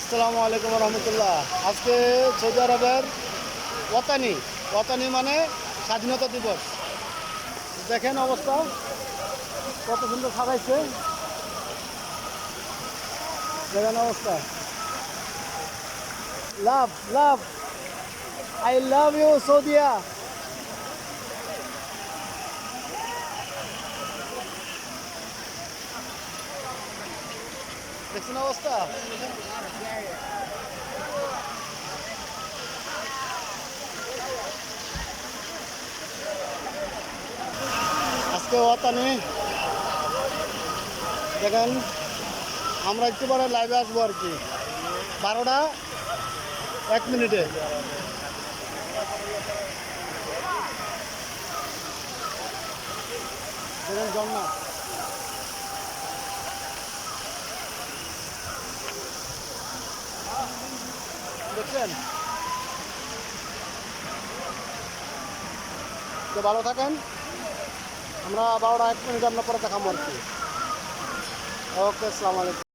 আসসালামু আলাইকুম রহমতুল্লাহ। আজকে সৌদি আরবের ওয়াতানি মানে স্বাধীনতা দিবস। দেখেন অবস্থা কত সুন্দর সাজাইছে, দেখেন অবস্থা। লাভ লাভ, আই লাভ ইউ সৌদিয়া। দেখছেন অবস্থা। আজকে ওয়াতানি দেখেন, আমরা একটু পরে লাইভে আসবো আর কি, 12টা 1 মিনিটে। দেখেন ঝর্ণা, দেখছেন। তো ভালো থাকেন, আমরা 12টা 1 মিনিট আপনার পরে দেখাবো আর কি। ওকে, আসসালামু আলাইকুম।